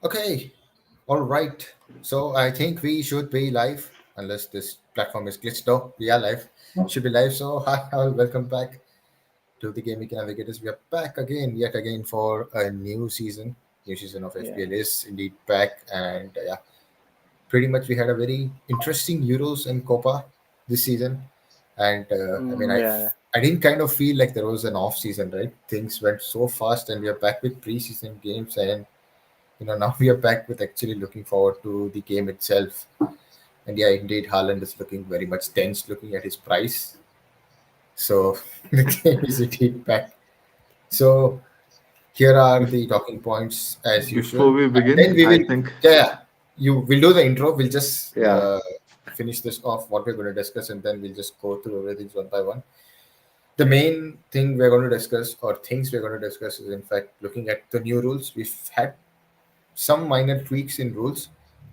Okay, all right. So I think we should be live, unless this platform is glitched. No, we are live. Should be live. So hi, all, welcome back to the Gameweek Navigators. We are back again, yet again, for a new season. New season of Yeah, FPL is indeed back, and yeah, pretty much we had a very interesting Euros and Copa this season. And I mean, yeah, I didn't kind of feel like there was an off season, right? Things went so fast, and we are back with preseason games and now we are back with actually looking forward to the game itself. And yeah, indeed, Haaland is looking very much tense looking at his price. So the game is indeed back. So here are Bef- the talking points as usual. Before we And then begin, we I will, think, yeah, you will do the intro. We'll just yeah, finish this off, what we're going to discuss, and then we'll just go through everything one by one. The main thing we're going to discuss, or things we're going to discuss, is in fact looking at the new rules. We've had some minor tweaks in rules.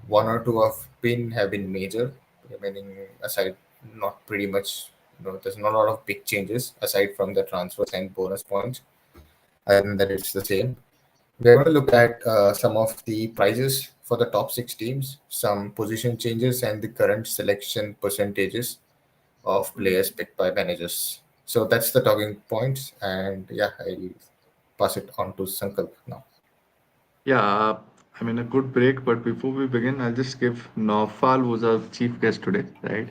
One or two have been major, remaining aside, not pretty much. There's not a lot of big changes aside from the transfers and bonus points. Other than that, it's the same. We're going to look at some of the prizes for the top six teams, some position changes, and the current selection percentages of players picked by managers. So that's the talking points, and yeah, I pass it on to Sankalp now. yeah, I mean, a good break. But before we begin, I'll just give Naufal, who's our chief guest today, right?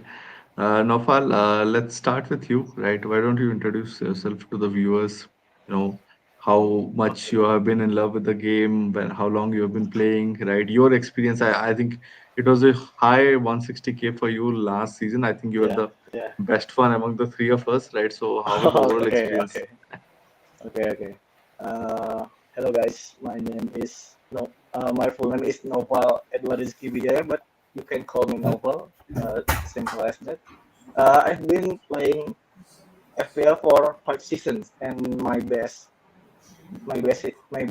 Naufal, let's start with you, right? Why don't you introduce yourself to the viewers? You know, how much you have been in love with the game, how long you have been playing, right? Your experience, I think it was a high 160K for you last season. I think you were yeah, the yeah. best one among the three of us, right? So, how was the overall Okay, experience? okay, okay. Hello guys, my name is no, my full name is Noval Edward Rizky Wijaya, but you can call me Noval. Simple as that. I've been playing FPL for 5 seasons, and my best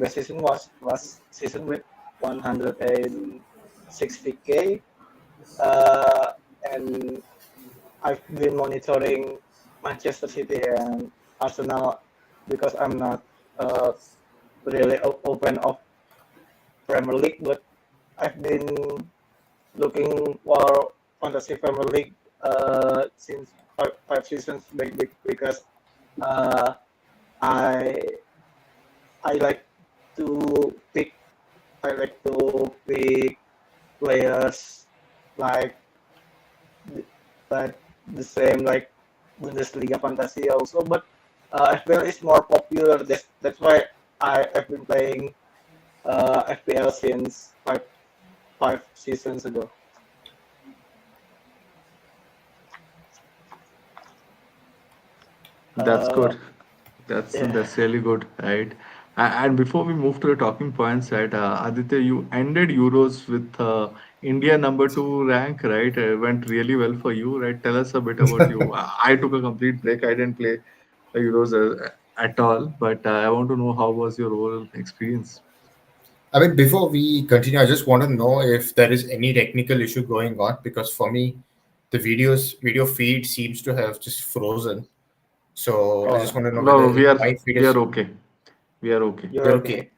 season was last season with 160K. Uh, and I've been monitoring Manchester City and Arsenal because I'm not uh, really open of Premier League, but I've been looking for fantasy Premier League since five seasons back because uh, I I like to pick I like to pick players like like the same like Bundesliga Fantasy also, but FPL is more popular. That's why I've been playing FPL since five seasons ago. That's Uh, good. That's yeah, that's really good, right? And before we move to the talking points, right, Aditya, you ended Euros with India number two rank, right? Went really well for you, right? Tell us a bit about you. I took a complete break. I didn't play Euros at all, but I want to know how was your overall experience. I mean, before we continue, I just want to know if there is any technical issue going on because for me, the video feed seems to have just frozen. So I just oh, want to know No, whether no, we are my feed we is are okay. We are okay. you're you're okay. okay.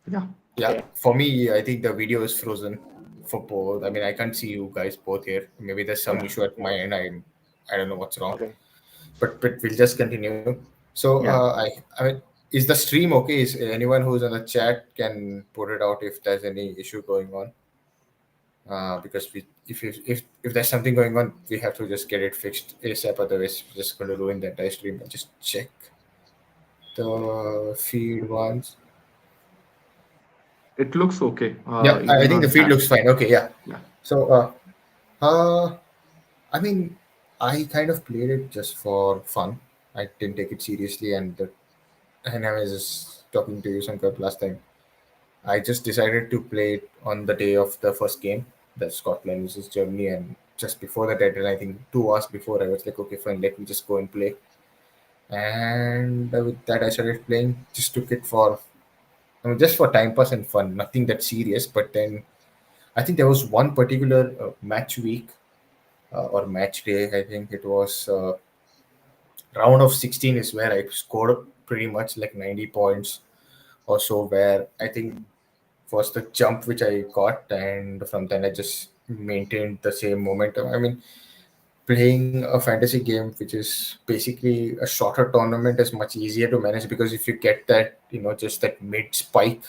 Yeah. Yeah, Okay. for me, I think the video is frozen for both. I mean, I can't see you guys both here. Maybe there's some issue at my end. I don't know what's wrong, Okay. but we'll just continue. So Yeah. I mean, is the stream okay? Is anyone who's on the chat can put it out if there's any issue going on? Because if there's something going on, we have to just get it fixed ASAP. Otherwise, we're just going to ruin the entire stream. I'll just check the feed once. It looks okay, Yeah, I even think the on feed chat. looks fine. Okay, yeah. Yeah. So, I mean, I kind of played it just for fun. I didn't take it seriously, and I was just talking to you, Sankar, last time. I just decided to play it on the day of the first game, the Scotland versus Germany, and just before the deadline, I think 2 hours before, I was like, okay, fine, let me just go and play. And with that, I started playing. Just took it for, I mean, just for time pass and fun, nothing that serious. But then I think there was one particular match week or match day. I think it was round of 16 is where I scored pretty much like 90 points or so. Where I think was the jump which I got, and from then I just maintained the same momentum. I mean, playing a fantasy game which is basically a shorter tournament is much easier to manage, because if you get that, just that mid spike,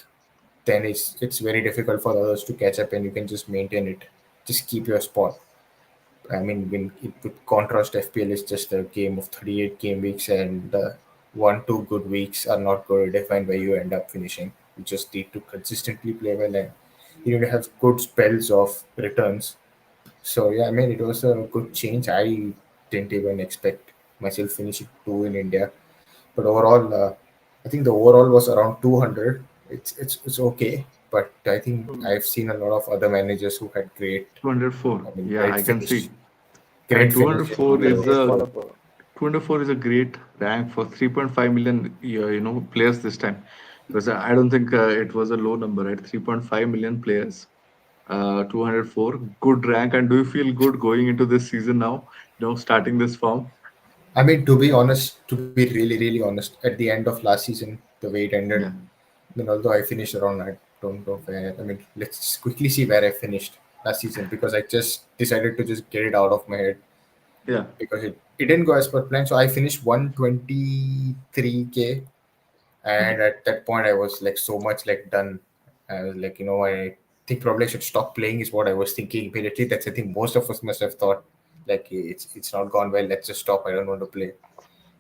then it's very difficult for others to catch up, and you can just maintain it, just keep your spot. I mean, with contrast, FPL is just a game of 38 game weeks, and 1 2 good weeks are not going to define where you end up finishing. You just need to consistently play well, and you need to have good spells of returns. So yeah, I mean, it was a good change. I didn't even expect myself finishing two in India, but overall, I think the overall was around 200. It's okay, but I think Hmm. I've seen a lot of other managers who had 204. I mean, Yeah, great I can finish, see. And great finish in 204 the is 204 is a great rank for 3.5 million players this time, because I don't think it was a low number, right? 3.5 million players, 204, good rank. And do you feel good going into this season now? Starting this form. I mean, to be honest, to be really, really honest, at the end of last season, the way it ended, Yeah, then although I finished around, I don't know where. I mean, let's just quickly see where I finished last season, because I just decided to just get it out of my head, yeah. because it didn't go as per plan. So I finished 123K, Okay. and at that point I was like so much like done. I was like, I think probably I should stop playing, is what I was thinking immediately. That's, I think, most of us must have thought, like, it's not gone well, let's just stop, I don't want to play.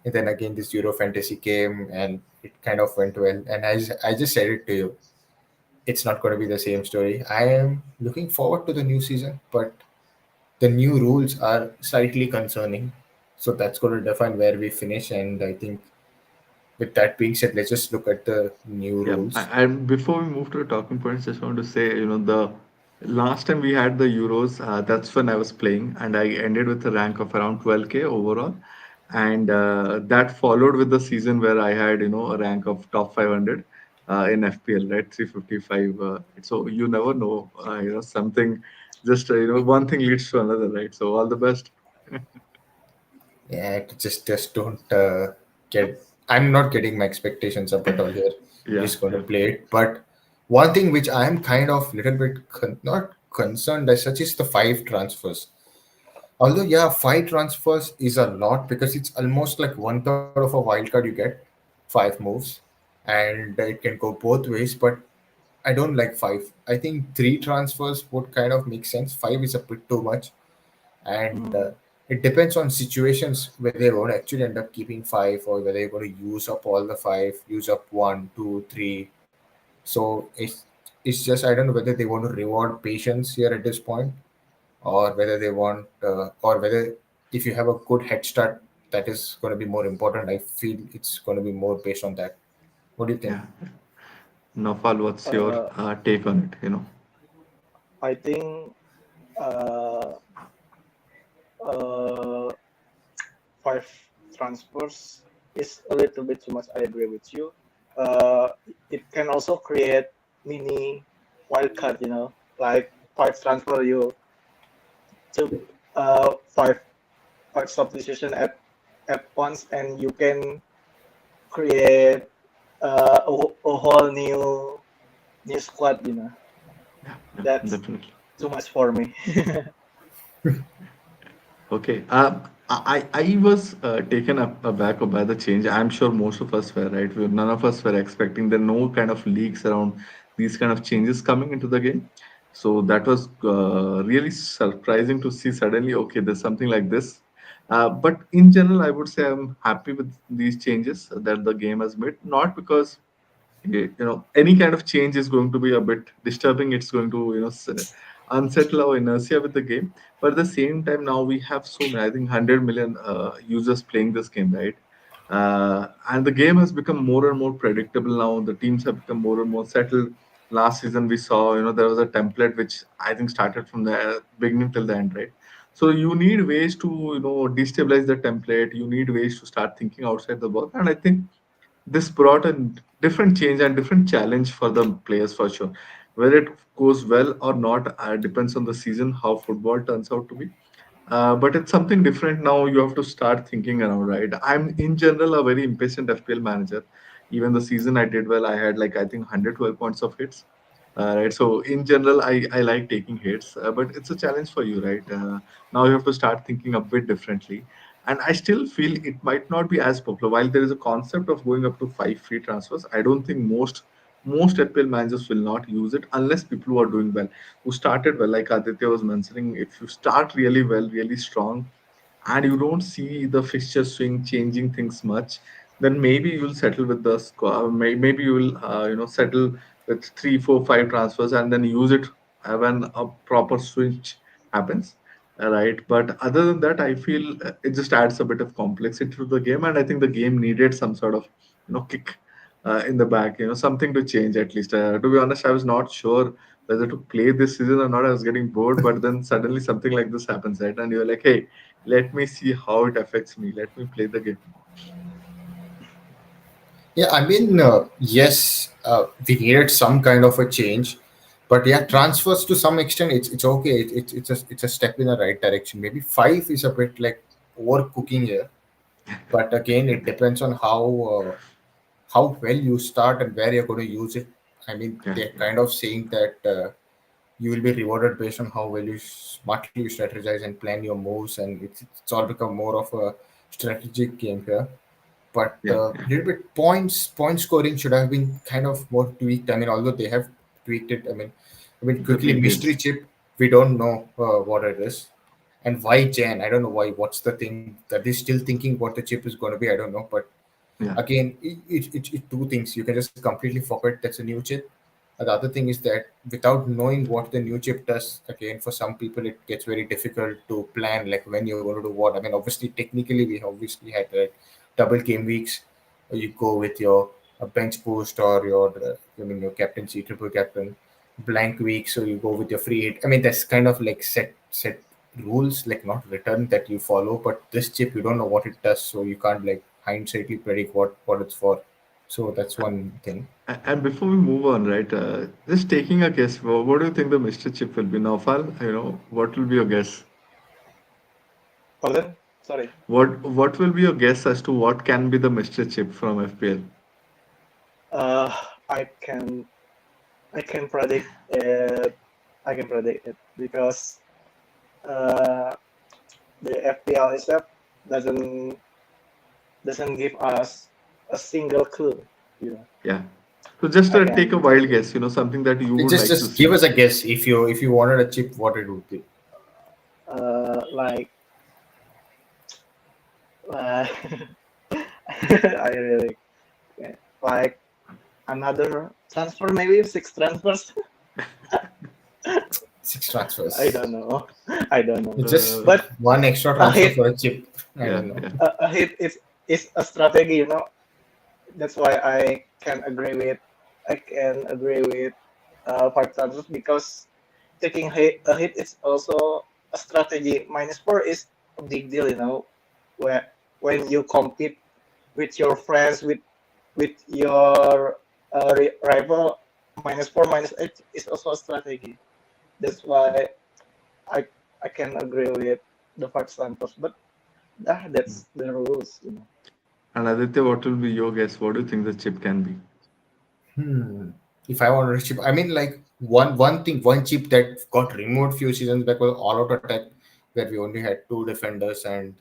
And then again this Euro fantasy came, and it kind of went well, and I just said it to you, it's not going to be the same story. I am looking forward to the new season, but the new rules are slightly concerning, so that's going to define where we finish. And I think, with that being said, let's just look at the new Yeah, rules. and before we move to the talking points, just want to say, the last time we had the Euros, that's when I was playing, and I ended with a rank of around 12K overall, and that followed with the season where I had, a rank of top 500 in FPL, right, 355. So you never know, something, just one thing leads to another, right? So all the best. Yeah, just don't get. I'm not getting my expectations up at all here. I'm Yeah, just going to yeah, play it. But one thing which I am kind of little bit not concerned as such is the five transfers. Although, yeah, five transfers is a lot, because it's almost like one third of a wild card you get, five moves, and it can go both ways. But I don't like five. I think three transfers would kind of make sense. Five is a bit too much, and Hmm. it depends on situations where they won't actually end up keeping five, or whether you're going to use up all the five, use up one, two, three. So it's just, I don't know whether they want to reward patience here at this point, or whether they want, or whether, if you have a good head start, that is going to be more important. I feel it's going to be more based on that. What do you think? yeah. Nafal, what's your Uh, take on it? I think uh, uh, five transfers is a little bit too much. I agree with you. Uh, it can also create mini wildcard, like five transfer you took five substitution at once, and you can create a whole new squad. Yeah, yeah, That's definitely. too much for me. Okay. I was taken up aback by the change. I'm sure most of us were, right? None of us were expecting there no kind of leaks around these kind of changes coming into the game. So that was really surprising to see suddenly, okay, there's something like this. But in general, I would say I'm happy with these changes that the game has made. Not because any kind of change is going to be a bit disturbing, it's going to unsettle our inertia with the game, but at the same time now we have so many, I think 100 million users playing this game, right? And the game has become more and more predictable now, the teams have become more and more settled. Last season we saw there was a template which I think started from the beginning till the end, right? So you need ways to destabilize the template, you need ways to start thinking outside the box, and I think this brought a different change and different challenge for the players for sure. Whether it goes well or not depends on the season, how football turns out to be. But it's something different now. You have to start thinking around, right? I'm in general a very impatient FPL manager. Even the season I did well, I had like I think 112 points of hits. Right. So in general, I like taking hits, but it's a challenge for you, right? Now you have to start thinking a bit differently. And I still feel it might not be as popular. While there is a concept of going up to 5 free transfers, I don't think most FPL managers will not use it unless people who are doing well, who started well, like Aditya was mentioning. If you start really well, really strong, and you don't see the fixture swing changing things much, then maybe you will settle with the score. Maybe you will, settle with three, four, five transfers and then use it when a proper switch happens. Right. But other than that, I feel it just adds a bit of complexity to the game, and I think the game needed some sort of kick in the back, something to change at least. To be honest, I was not sure whether to play this season or not. I was getting bored, but then suddenly something like this happens, right? And you're like, hey, let me see how it affects me. Let me play the game. Yeah, I mean, yes, we needed some kind of a change, but yeah, transfers to some extent, it's okay. It's a step in the right direction. Maybe five is a bit like overcooking here, but again, it depends on how well you start and where you're going to use it. I mean, Yeah, they're yeah, kind of saying that you will be rewarded based on how well you smartly you strategize and plan your moves, and it's all become more of a strategic game here. But yeah, yeah. little bit point scoring should have been kind of more tweaked. I mean, although they have tweaked it, I mean The quickly thing mystery is, chip. We don't know what it is, and why Jan. I don't know why. What's the thing that they're still thinking what the chip is going to be? I don't know, but yeah, again it two things you can just completely forget that's a new chip. The other thing is that without knowing what the new chip does, again for some people it gets very difficult to plan like when you're going to do what. I mean, obviously technically we obviously had double game weeks. You go with your bench boost or your your captaincy triple captain blank week, so you go with your free hit. I mean, that's kind of like set rules, like not written, that you follow. But this chip you don't know what it does, so you can't like hindsightly predict what it's for. So that's one thing. and before we move on, right? Just taking a guess. What do you think the Mr. Chip will be? Naufal, what will be your guess? Pardon? Sorry. What will be your guess as to what can be the Mr. Chip from FPL? Uh, I can I can predict it. I can predict it because uh, the FPL itself doesn't doesn't give us a single clue. You know, Yeah. So just I take a can wild predict it. guess. Something that you would Just like to just give see. us a guess if you wanted a chip, what it would be. Like uh, I really like another transfer, maybe six transfers. Six I transfers. don't know. I don't know. It's just Uh, But one extra a transfer hit, for a chip. I yeah, don't know. yeah, a hit is a strategy. You know, that's why I can agree with five transfers because taking a hit is also a strategy. -4 is a big deal. You know, where when you compete with your friends with your rival, -4 -8 is also a strategy. That's why I I can agree with the five transfers, but that's the rules. You know. and Aditya, what will be your guess? What do you think the chip can be? Hmm. If I wanted a chip, I mean, like one chip that got removed few seasons back was all out attack, where we only had two defenders and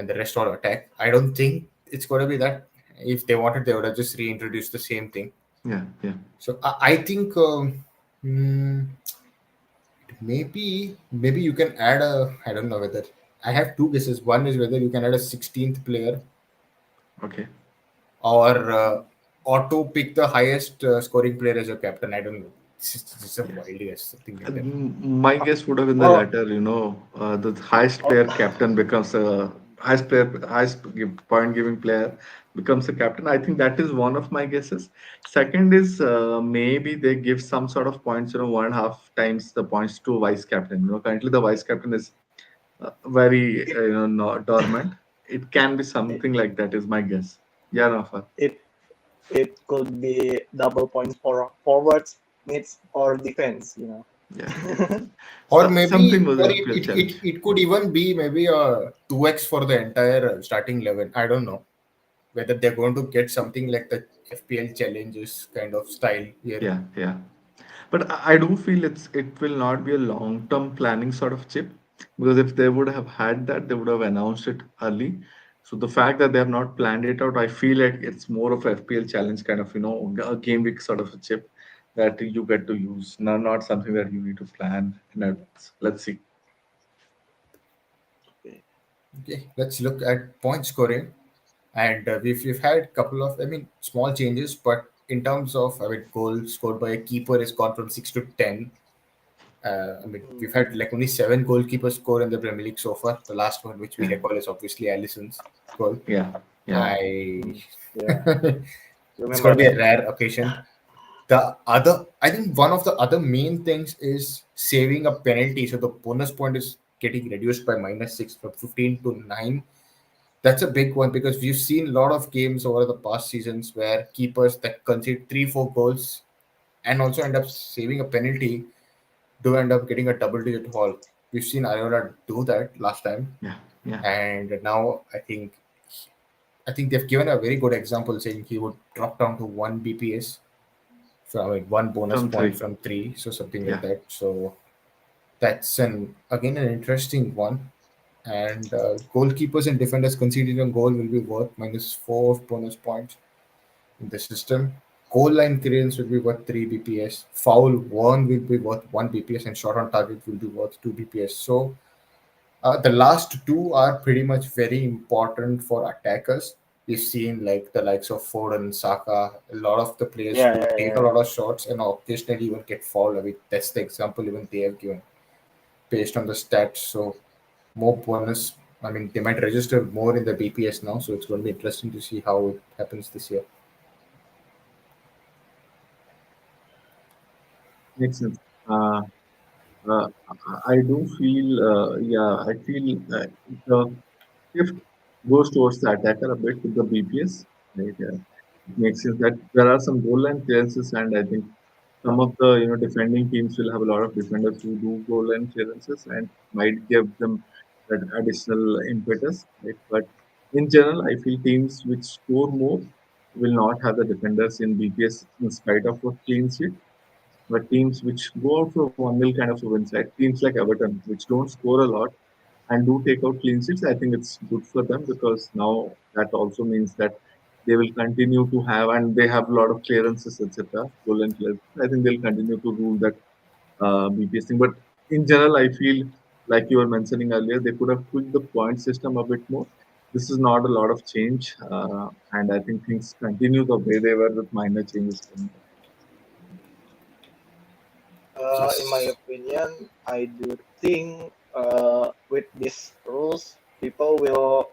the rest all attack. I don't think it's going to be that. If they wanted, they would have just reintroduced the same thing. Yeah, yeah. So I think hmm, maybe you can add a. I don't know whether I have two guesses. One is whether you can add a 16th player Okay. or auto pick the highest scoring player as your captain. I don't know. It's a Yes. wild guess, something like that. My guess would have been the Or latter. The highest or player captain becomes a highest point giving player becomes a captain. I think that is one of my guesses. Second is maybe they give some sort of points. One and a half times the points to vice captain. Currently the vice captain is very it not dormant. It can be something like that. Is my guess. Yeah, Rafa. it it could be double points for forwards, mids, or defense. You know. Yeah, yeah. Or Something maybe, was or an it, FPL it, it, challenge. it could even be maybe a 2x for the entire starting 11. I don't know whether they're going to get something like the FPL challenges kind of style here. Yeah, yeah. But I do feel it will not be a long-term planning sort of chip because if they would have had that, they would have announced it early. So the fact that they have not planned it out, I feel like it's more of a FPL challenge kind of, a game week sort of a chip that you get to use, not something that you need to plan in advance. Let's see. Okay. Okay, let's look at point scoring. And we've had a couple of, I mean, small changes, but in terms of, I mean, goals scored by a keeper has gone from 6 to 10. I mean, we've Mm, had like only seven goalkeepers score in the Premier League so far. The last one, which we Yeah, recall, is obviously Allison's goal. yeah, yeah. I mm, yeah, it's going remember to be that. a rare occasion. The other, I think, one of the other main things is saving a penalty. So the bonus point is getting reduced by -6 from 15 to 9. That's a big one because we've seen a lot of games over the past seasons where keepers that concede 3, 4 goals and also end up saving a penalty do end up getting a double-digit haul. We've seen Iona do that last time, Yeah, yeah. and now I think they've given a very good example, saying he would drop down to 1 BPS, so I mean 1 bonus From point three. from 3, so something like Yeah, that. So that's an again an interesting one. And goalkeepers and defenders conceding a goal will be worth -4 bonus points in the system. Goal line clearance will be worth 3 BPS. Foul one will be worth 1 BPS, and shot on target will be worth 2 BPS. So the last two are pretty much very important for attackers. We've seen like the likes of Foden, Saka, a lot of the players Yeah, who yeah, take a yeah. lot of shots and occasionally even get fouled. I mean, that's the example even they have given based on the stats. So more bonus. I mean, they might register more in the BPS now, so it's going to be interesting to see how it happens this year. makes sense. Uh, I do feel, yeah, I feel the shift goes towards the attacker a bit with the BPS. Right? It makes sense that there are some goal line clearances, and I think some of the defending teams will have a lot of defenders who do goal line clearances and might give them that additional impetus. Right? But in general, I feel teams which score more will not have the defenders in BPS in spite of a clean sheet. But teams which go out for 1-0 kind of a win side, teams like Everton, which don't score a lot and do take out clean sheets, I think it's good for them because now that also means that they will continue to have, and they have a lot of clearances, etc. Goal and clearances. I think they'll continue to rule that BPS thing. But in general, I feel like you were mentioning earlier, they could have tweaked the point system a bit more. This is not a lot of change, and I think things continue the way they were with minor changes. In my Yes. opinion, I do think with these rules, people will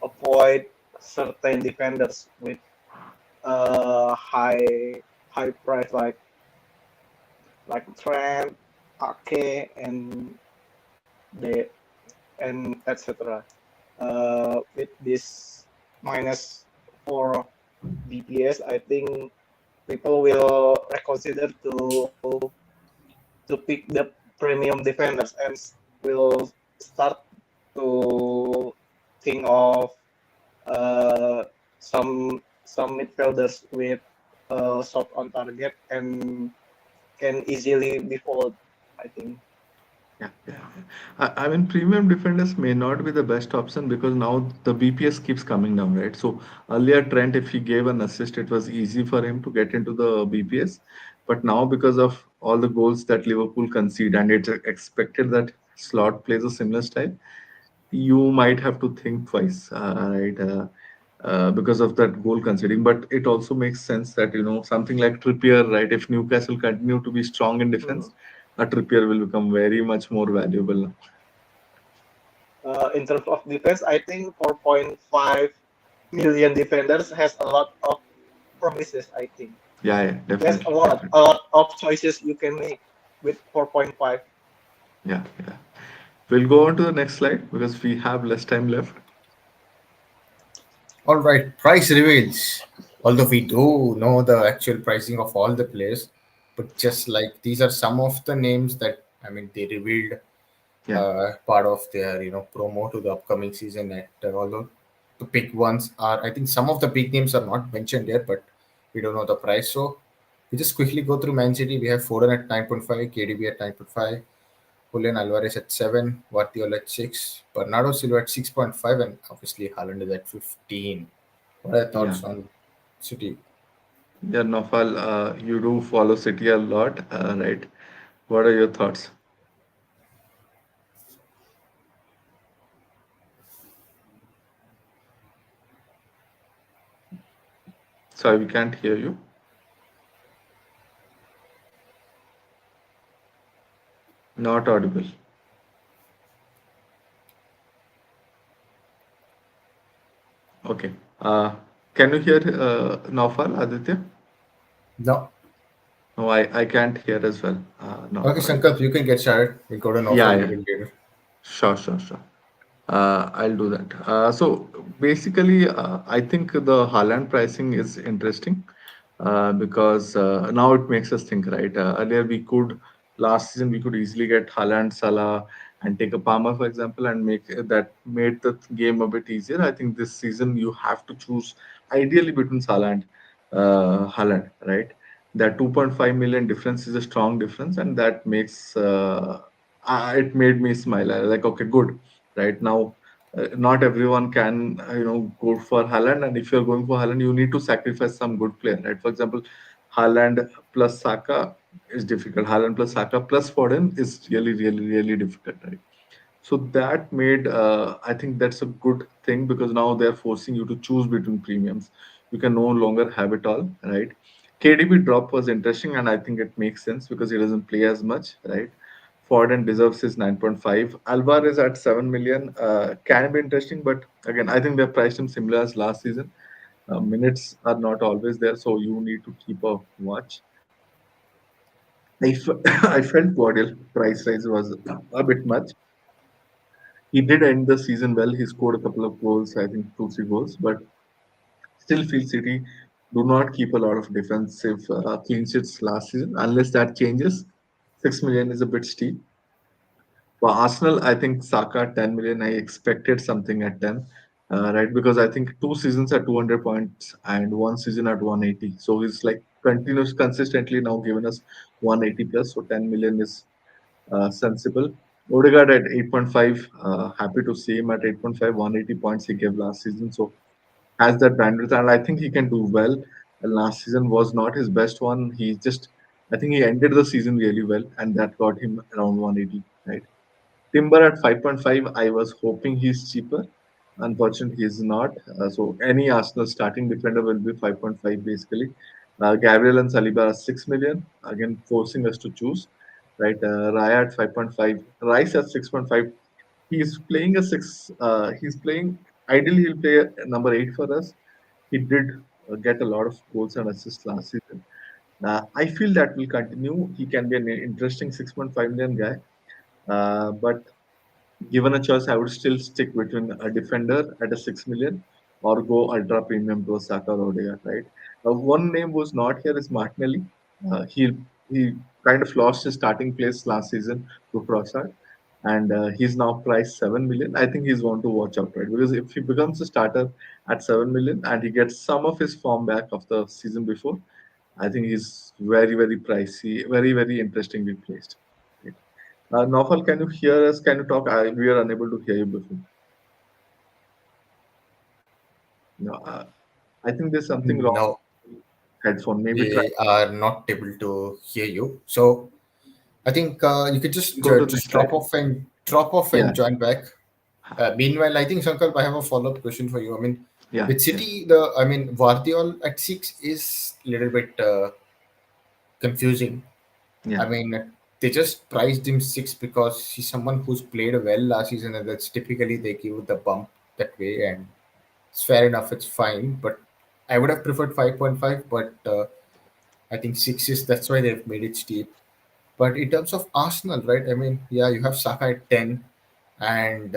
avoid certain defenders with high price like Trent, Ake, and the and etc. With this -4 BPS, I think people will reconsider to pick the premium defenders and will start to think of uh, some midfielders with shot on target and can easily be followed. I think. Yeah, yeah. I mean, premium defenders may not be the best option because now the BPS keeps coming down, right? So earlier, Trent, if he gave an assist, it was easy for him to get into the BPS. But now, because of all the goals that Liverpool concede, and it's expected that Slot plays a similar style, you might have to think twice, right? Because of that goal conceding. But it also makes sense that something like Trippier, right? If Newcastle continue to be strong in defense, Mm. a Trippier will become very much more valuable now. In terms of defense, I think 4.5 million defenders has a lot of promises. I think Yeah, yeah, there's definitely, a definitely. lot of choices you can make with 4.5. Yeah, yeah. We'll go on to the next slide because we have less time left. All right, price reveals. Although we do know the actual pricing of all the players, but just like these are some of the names that I mean they revealed Yeah, part of their promo to the upcoming season. At although the big ones are, I think some of the big names are not mentioned there, but we don't know the price. So We just quickly go through Man City. We have Foden at 9.5, KDB at 9.5, Julian Alvarez at 7, Guardiola at 6, Bernardo Silva at 6.5, and obviously Haaland is at 15. What are your Yeah. thoughts on City? Yeah, Nofal, you do follow City a lot, right? What are your thoughts? Sorry, we can't hear you. Not audible. Okay. Uh, can you hear Nofal, Aditya? No. No, I can't hear as well. Okay, Nofal. Shankar, you can get started. We'll go to Nofal Yeah, a yeah. little later. Sure, sure, sure. I'll do that. So basically, I think the Haaland pricing is interesting because now it makes us think, right? Earlier we could, last season we could easily get Haaland, Salah, and take a Palmer, for example, and make that made the game a bit easier. I think this season you have to choose ideally between Salah and Haaland, right? That 2.5 million difference is a strong difference, and that makes it made me smile. I was like, okay, good, right now. Not everyone can, go for Haaland, and if you're going for Haaland, you need to sacrifice some good player, right? For example, Haaland plus Saka is difficult. Haaland plus Saka plus Foden is really, really, really difficult, right? So that made, I think that's a good thing because now they're forcing you to choose between premiums. You can no longer have it all, right? KDB drop was interesting, and I think it makes sense because he doesn't play as much, right? Foden deserves his 9.5. Alvarez at 7 million can be interesting, but again, I think they priced him similar as last season. Minutes are not always there, so you need to keep a watch. I felt Guardiola price rise was a bit much. He did end the season well. He scored a couple of goals, I think two, three goals, but still feel City do not keep a lot of defensive clean sheets last season. Unless that changes, 6 million is a bit steep. For Arsenal, I think Saka at 10 million, I expected something at 10, right? Because I think two seasons at 200 points and one season at 180. So he's like continuous, consistently now given us 180 plus. So 10 million is sensible. Odegaard at 8.5, happy to see him at 8.5, 180 points he gave last season. So has that bandwidth, and I think he can do well. Last season was not his best one. I think he ended the season really well, and that got him around 180, right? Timber at 5.5, I was hoping he's cheaper. Unfortunately, he's not. So any Arsenal starting defender will be 5.5 basically. Gabriel and Saliba are 6 million, again forcing us to choose. Right, Raya at 5.5, Rice at 6.5. He's playing a six. He's playing. Ideally, he'll play a number 8 for us. He did get a lot of goals and assists last season. I feel that will continue. He can be an interesting 6.5 million guy. But given a choice, I would still stick between a defender at a 6 million or go ultra premium to a Saka or Odegaard, right? One name was not here is Martinelli. He kind of lost his starting place last season to Trossard, and he's now priced 7 million. I think he's one to watch out, right? Because if he becomes a starter at 7 million and he gets some of his form back of the season before, I think he's very, very pricey, very, very interestingly placed. Right? Naufal, can you hear us? Can you talk? We are unable to hear you before. No, I think there's something wrong No, with headphone. Maybe try we are not able to hear you. So I think you could go to just next slide. drop off Yeah, and join back. Meanwhile, I think Sankalp, I have a follow up question for you. I mean, yeah, with yeah, City, I mean, Vardiol at 6 is a little bit confusing. yeah, I mean, they just priced him 6 because he's someone who's played well last season, and that's typically they give the bump that way, and it's fair enough, it's fine. But I would have preferred 5.5, but I think 6 is that's why they've made it steep. But in terms of Arsenal, right? I mean, yeah, you have Saka at 10, and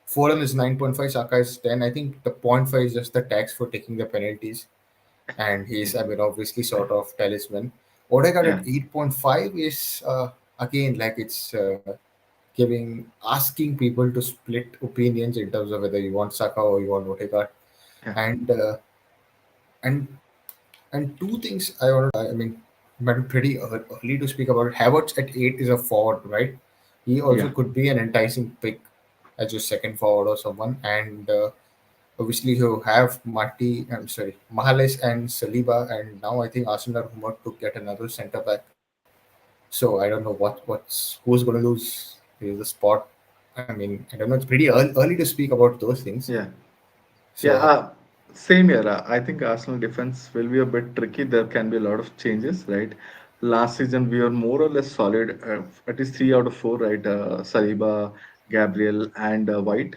Foden is 9.5, Saka is 10. I think the point 0.5 is just the tax for taking the penalties, and he's, I mean, obviously sort of talisman. Odegaard yeah, at 8.5 is again like it's asking people to split opinions in terms of whether you want Saka or you want Odegaard, yeah, and uh, and and two things I wanted. I mean, but pretty early to speak about it. Havertz at 8 is a forward, right? He also Yeah. could be an enticing pick as your second forward or someone. And obviously, you have Mahales and Saliba, and now I think Arsenal are rumored to get another centre back. So I don't know who's going to lose the spot. I mean, I don't know. It's pretty early to speak about those things. Yeah. Yeah, So same here. I think Arsenal defense will be a bit tricky. There can be a lot of changes, right? Last season we were more or less solid, at least 3 out of 4, right? Saliba, Gabriel, and White.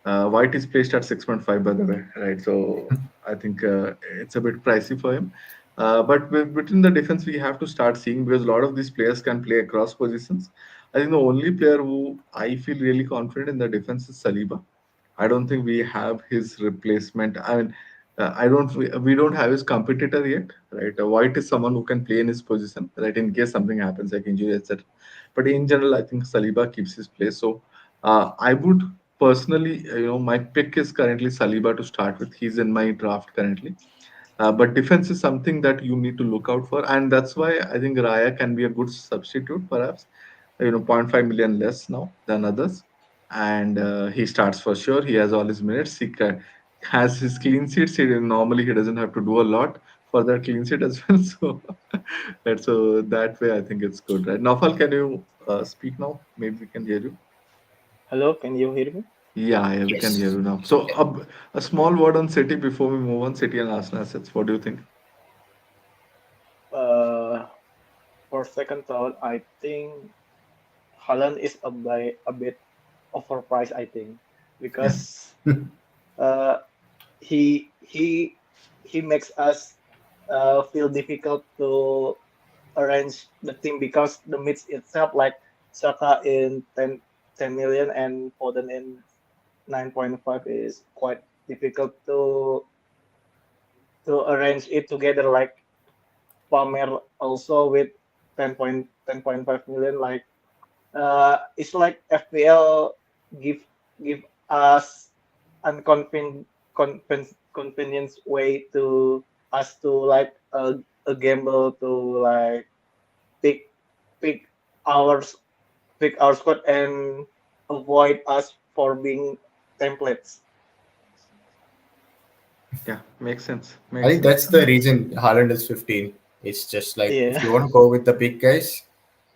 White is placed at 6.5, by the way, right? So I think it's a bit pricey for him. But within the defense, we have to start seeing, because a lot of these players can play across positions. I think the only player who I feel really confident in the defense is Saliba. I don't think we have his replacement. I mean, I don't. We don't have his competitor yet, right? White is someone who can play in his position, right? In case something happens, like injury, etc. But in general, I think Saliba keeps his place. So I would personally, my pick is currently Saliba to start with. He's in my draft currently. But defense is something that you need to look out for, and that's why I think Raya can be a good substitute, perhaps. Zero point 0.5 million less now than others, and he starts for sure. He has all his minutes. Has his clean sheets. Normally he doesn't have to do a lot for that clean sheet as well. So, so that way I think it's good, right? Nafal, can you speak now? Maybe we can hear you. Hello, can you hear me? Yeah, yeah, we can hear yes. you now. So a small word on City before we move on. City and Arsenal assets. What do you think? Uh, for second thought, I think Holland is a bit overpriced. I think Yeah, because uh, he he makes us feel difficult to arrange the team because the mix itself, like Saka in 10 million and Foden in 9.5, is quite difficult to arrange it together. Like Palmer also with 10.5 million. Like it's like FPL give give us convenience way to us to like a gamble to like pick pick ours pick our squad and avoid us for being templates. yeah, makes sense. I Makes think sense. that's the reason Haaland is 15. It's just like Yeah, if you want to go with the big guys,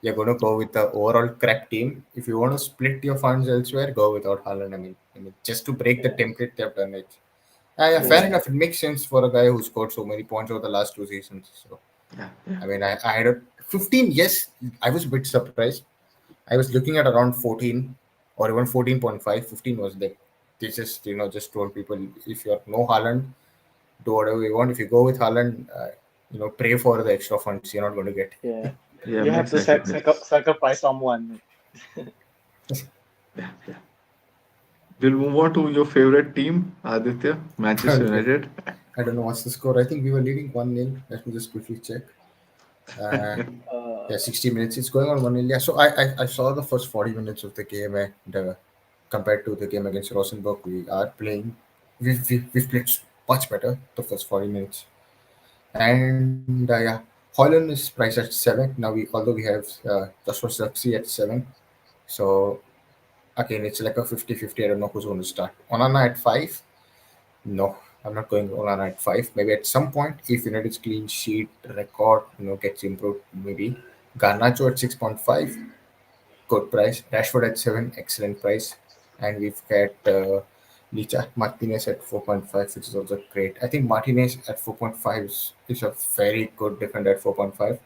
you're going to go with the overall crack team. If you want to split your funds elsewhere, go without Haaland. I mean, just to break the yeah, template they've done it. Yeah, fair yeah, Yes. enough. It makes sense for a guy who scored so many points over the last 2 seasons. So, Yeah, yeah, I mean, I had a 15. Yes, I was a bit surprised. I was looking at around 14 or even 14.5. 15 was like, they just, just told people if you're no Haaland, do whatever you want. If you go with Haaland, pray for the extra funds you're not going to get. yeah. yeah. You have Makes to sense. It makes. sacrifice someone. Yeah, yeah. We'll move on to your favorite team, Aditya, Manchester Okay. United. I don't know what's the score. I think we were leading 1-0. Let me just quickly check. Uh, yeah, Uh, 60 minutes. It's going on 1-0. Yeah, so I saw the first 40 minutes of the game, and compared to the game against Rosenborg, we are playing. We've played much better the first 40 minutes. And yeah, Holland is priced at 7. Now, although we have Joshua Zirkzee at 7. So again, it's like a 50-50. I don't know who's going to start. Onana at 5. No, I'm not going Onana at 5. Maybe at some point, if United's clean sheet record gets improved, maybe Garnacho at 6.5, good price. Rashford at 7, excellent price. And we've got Licha Martinez at 4.5, which is also great. I think Martinez at 4.5 is a very good defender at 4.5.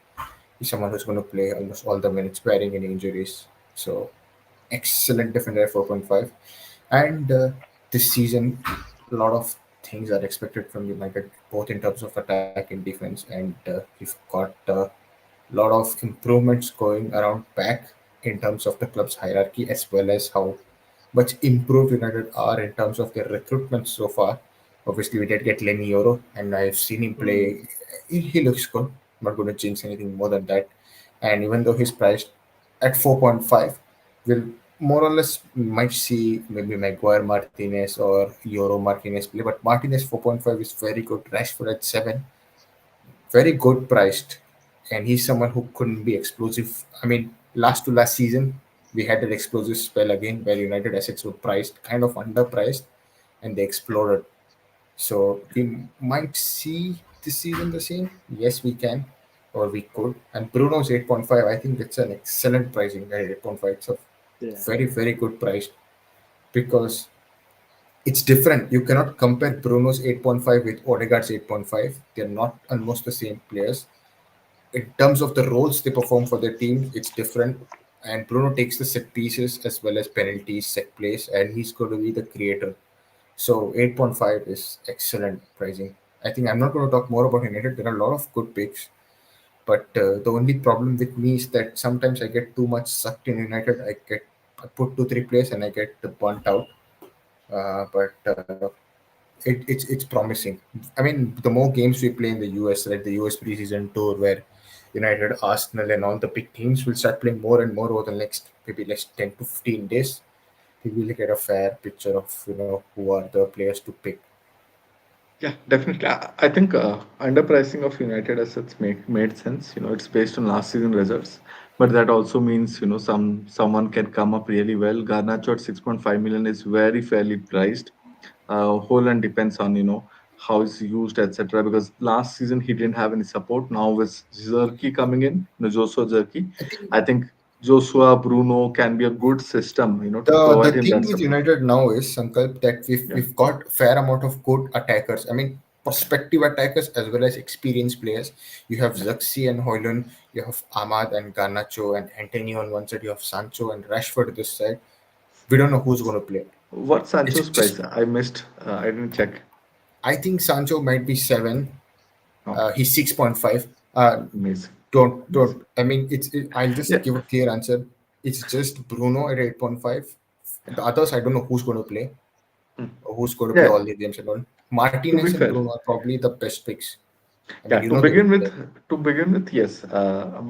He's someone who's going to play almost all the minutes, barring any injuries. So excellent defender at 4.5. And this season, a lot of things are expected from United, both in terms of attack and defense. And we've got a lot of improvements going around back in terms of the club's hierarchy, as well as how much improved United are in terms of their recruitment so far. Obviously, we did get Lenny Euro, and I've seen him mm, play. He looks good. I'm not going to jinx anything more than that. And even though he's priced at 4.5, we'll more or less might see maybe Maguire Martinez or Euro Martinez play. But Martinez 4.5 is very good. Rashford at 7, very good priced. and he's someone who couldn't be explosive. I mean, last to last season, we had an explosive spell again where United assets were priced kind of underpriced, and they exploded. So we might see this season the same. Yes, we can, or we could. And Bruno's 8.5. I think it's an excellent pricing at 8.5. It's a Yeah. very good price because it's different. You cannot compare Bruno's 8.5 with Odegaard's 8.5. They're not almost the same players. In terms of the roles they perform for their team, it's different. And Bruno takes the set pieces as well as penalties, set plays, and he's going to be the creator. So 8.5 is excellent pricing. I think I'm not going to talk more about United. There are a lot of good picks, but the only problem with me is that sometimes I get too much sucked in United. I put 2 3 players and I get burnt out. But it's promising. I mean, the more games we play in the US, like the US preseason tour, where United, Arsenal, and all the big teams will start playing more and more over the next maybe next 10 to 15 days, we will get a fair picture of who are the players to pick. Yeah, definitely. I think underpricing of United assets made sense. It's based on last season results, but that also means someone can come up really well. Garnacho at 6.5 million is very fairly priced. Holland depends on how it's used, etc. Because last season he didn't have any support. Now with Zerki coming in, Joshua Zerki, I think I think Joshua Bruno can be a good system, to the provide him thing that with support. United now is Sankalp that Yeah. we've got fair amount of good attackers. I mean, prospective attackers as well as experienced players. You have Yeah. Zaxi and Hoyland, you have Ahmad and Garnacho and Antonio on one side, you have Sancho and Rashford this side. We don't know who's going to play. What It's Sancho's just price? I missed. I didn't check. I think Sancho might be 7. Okay. He's 6.5. Amazing. Amazing. Don't. I mean, I'll just Yeah. give a clear answer. It's just Bruno at 8.5. Yeah. The others, I don't know who's going to play. Mm. Who's going to play Yeah. all the games and all. To be Martinez and fair, Bruno are probably the best picks. I yeah. mean, they will play. To begin with, yes.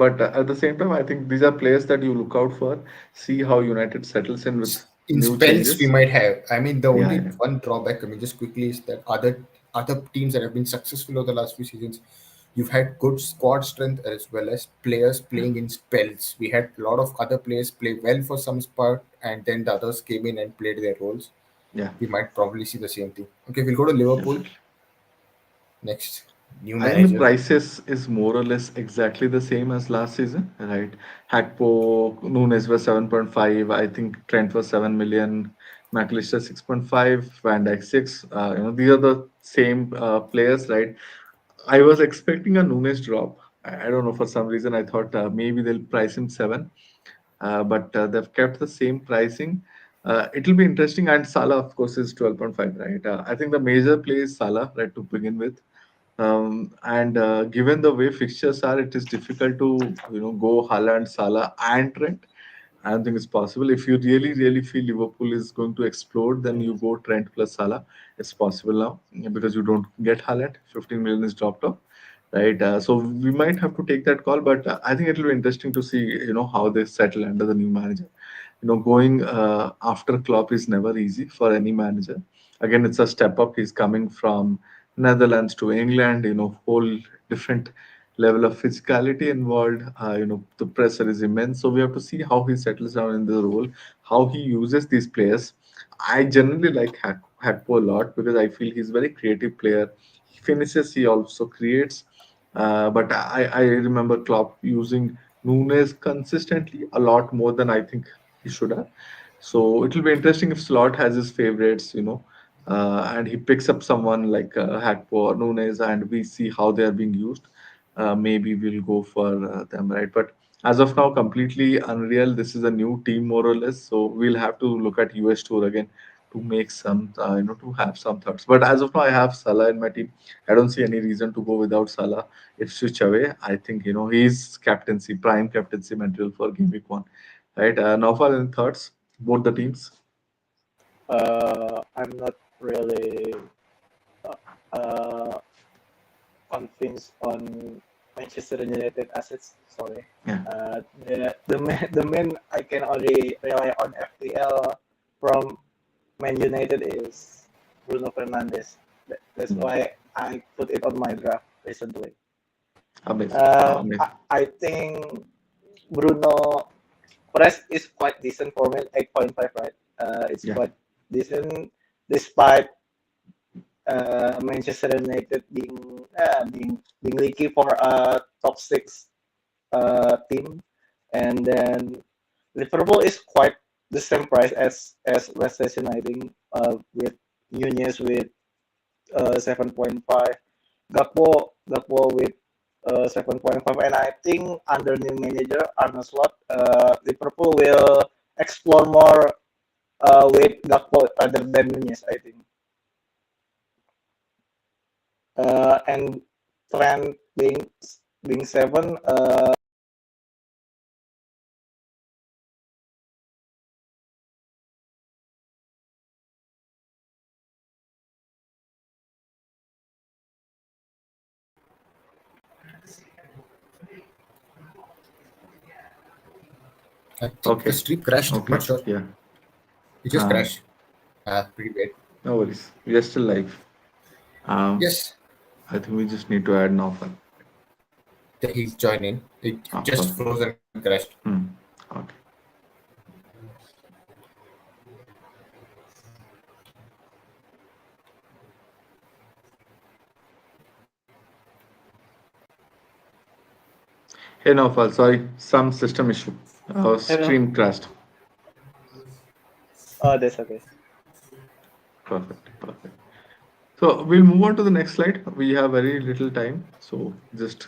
But at the same time, I think these are players that you look out for. See how United settles in with In new spells, we changes. might have. I mean, the Yeah. only Yeah. one drawback, I mean, just quickly, is that other teams that have been successful over the last few seasons, you've had good squad strength as well as players Yeah. playing in spells. We had a lot of other players play well for some part, and then the others came in and played their roles. Yeah. We might probably see the same thing. Okay, we'll go to Liverpool Definitely. next. New I think the manager. prices is more or less exactly the same as last season, right? Hakpo, Nunes was 7.5. I think Trent was 7 million. McAllister 6.5. Van Dijk 6. These are the same players, right? I was expecting a Nunes drop. I don't know, for some reason I thought maybe they'll price him 7, but they've kept the same pricing. It'll be interesting. And Salah, of course, is 12.5, right? I think the major play is Salah, right, to begin with. And given the way fixtures are, it is difficult to go Haaland, Salah, and Trent. I don't think it's possible. If you really feel Liverpool is going to explode, then you go Trent plus Salah. It's possible now, because you don't get Haaland. 15 million is dropped off, right? So we might have to take that call, but I think it'll be interesting to see how they settle under the new manager. Going after Klopp is never easy for any manager. Again, it's a step up. He's coming from Netherlands to England. Whole different level of physicality involved. The pressure is immense. So we have to see how he settles down in the role, how he uses these players. I generally like Hakpo a lot because I feel he's a very creative player. He finishes, he also creates. But I remember Klopp using Nunes consistently a lot more than I think he should have. So it will be interesting if Slot has his favorites, and he picks up someone like Hakpo or Nunes, and we see how they are being used. Maybe we'll go for them, right? But as of now, completely unreal. This is a new team, more or less. So we'll have to look at US tour again to make some, to have some thoughts. But as of now, I have Salah in my team. I don't see any reason to go without Salah. If switch away, I think he's captaincy, prime captaincy material for game week 1, right? Naufal, any thoughts? Both the teams. I'm not really uh, uh, convinced on Manchester United assets. Sorry. Yeah. The main I can only rely on FPL from Man United is Bruno Fernandes. That's Mm. why I put it on my draft recently. Amazing. Amazing. I think Bruno price is quite decent for me, 8.5, right? It's Yeah. quite decent despite Manchester United being leaky for a top six team, and then Liverpool is quite the same price as Leicester United with Nunez with 7.5, Gakpo with 7.5, and I think under new manager Arne Slot, Liverpool will explore more with Gakpo rather than Nunez, I think. And Trent being seven, I think the Okay. stream crashed. I'm Okay. not sure. Yeah. It just Uh, crashed. Pretty bad. no worries. We are still live. Um, Yes, I think we just need to add Naufal. he's joining. It just Perfect. froze and crashed. Hmm. Okay. Hey Naufal, sorry, some system issue. Our hello. stream crashed. Oh, that's okay. Perfect. Perfect. So we'll move on to the next slide. We have very little time, so just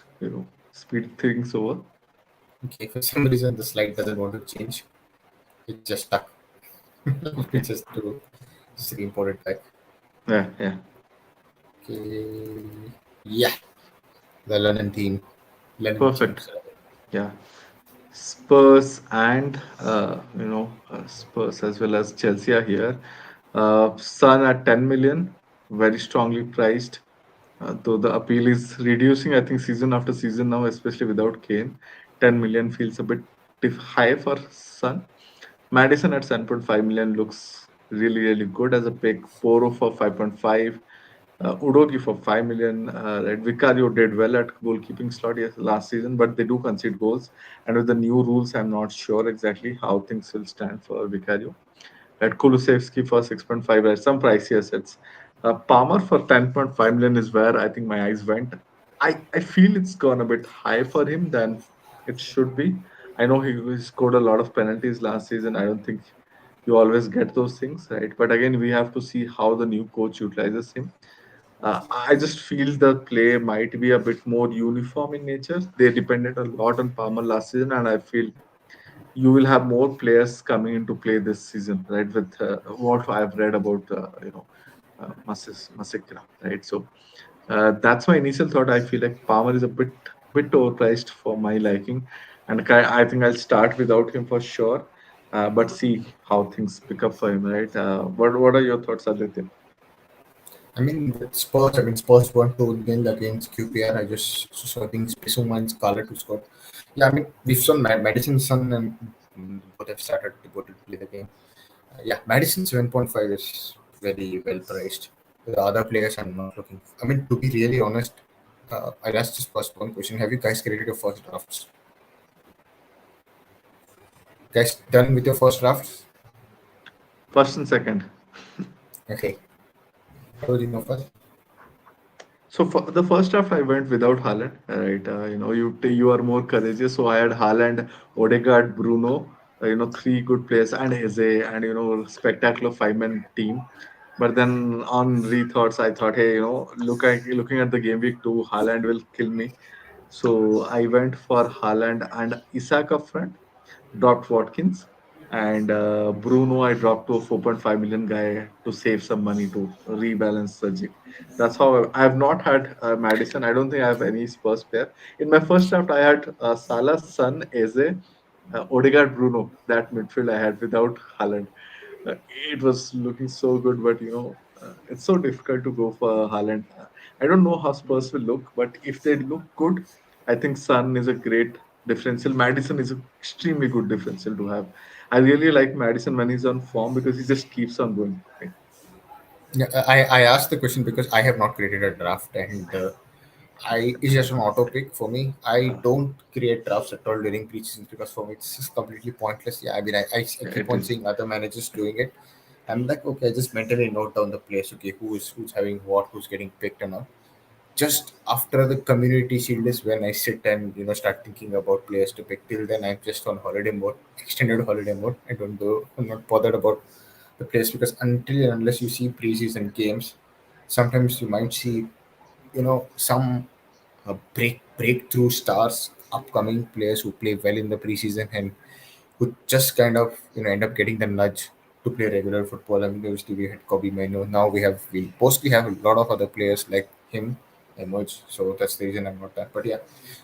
speed things over. Okay, for some reason the slide doesn't want to change. It just stuck. We Okay. just to just import it back. Yeah. Yeah. Okay. Yeah, the London team, London Perfect. teams. Yeah. Spurs and Spurs as well as Chelsea are here. Sun at 10 million, very strongly priced. Though the appeal is reducing, I think season after season now, especially without Kane, 10 million feels a bit high for Sun. Madison at 7.5 million looks really, really good as a pick. Poro for 5.5. Udogi for 5 million. Right. Vicario did well at goalkeeping slot last season, but they do concede goals. And with the new rules, I'm not sure exactly how things will stand for Vicario. At Kulusevski for 6.5, some pricey assets. Palmer for 10.5 million is where I think my eyes went. I feel it's gone a bit high for him than it should be. I know he scored a lot of penalties last season. I don't think you always get those things, right? But again, we have to see how the new coach utilizes him. I just feel the play might be a bit more uniform in nature. They depended a lot on Palmer last season, and I feel you will have more players coming into play this season, right? With what I've read about, Masikra, right? So that's my initial thought. I feel like Palmer is a bit overpriced for my liking, and I think I'll start without him for sure. But see how things pick up for him, right? What are your thoughts, Aditya? I mean, with Spurs, Spurs won 2-0 against QPR. I just saw things Bissouma and Scarlett who scored. Yeah, I mean, we've shown Madison's son and both have started to go to play the game. Yeah, Madison 7.5 is very well priced. The other players I'm not looking. I mean, to be really honest, I'll ask this first one question: have you guys created your first drafts? Guys, done with your first drafts? First and second. Okay. What was your first? So for the first half, I went without Haaland. Right, you are more courageous. So I had Haaland, Odegaard, Bruno. Three good players and Eze, and spectacular five-man team. But then on rethoughts, I thought, hey, looking at the game week two, Haaland will kill me. So I went for Haaland and Isak up front, dropped Watkins, and Bruno I dropped to a 4.5 million guy to save some money to rebalance the jig. That's how I have not had Madison. I don't think I have any Spurs player. In my first draft, I had Salah, Son, Eze, Odegaard, Bruno. That midfield I had without Haaland. It was looking so good, but it's so difficult to go for Haaland. I don't know how Spurs will look, but if they look good, I think Son is a great differential. Madison is an extremely good differential to have. I really like Madison when he's on form because he just keeps on going. Right? Yeah, I asked the question because I have not created a draft and it's just an auto pick for me. I don't create drafts at all during preseason because for me it's just completely pointless. Yeah, I mean, I Yeah, keep it on is. seeing other managers doing it. I'm like, okay, I just mentally note down the players. Okay, who's having what, who's getting picked and all. Just after the community shield is when I sit and start thinking about players to pick. Till then, I'm just on holiday mode, extended holiday mode. I don't do. I'm not bothered about the players because until and unless you see preseason games, sometimes you might see some breakthrough stars, upcoming players who play well in the preseason and who just kind of end up getting the nudge to play regular football. I mean, obviously we had Kobe Mano. Now we mostly have a lot of other players like him emerge. So that's the reason I'm not that. But yeah,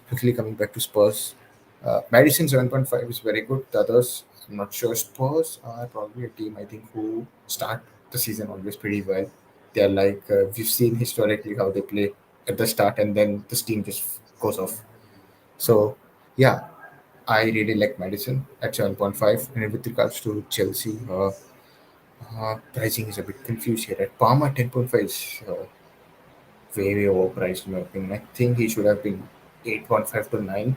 quickly coming back to Spurs, Madison 7.5 is very good. The others, I'm not sure. Spurs are probably a team I think who start the season always pretty well. They're like we've seen historically how they play at the start and then this team just goes off. So yeah, I really like Madison at 7.5. And with regards to Chelsea, pricing is a bit confused here. At Palmer, 10.5 is way, way overpriced in my opinion. I think he should have been 8.5 to 9.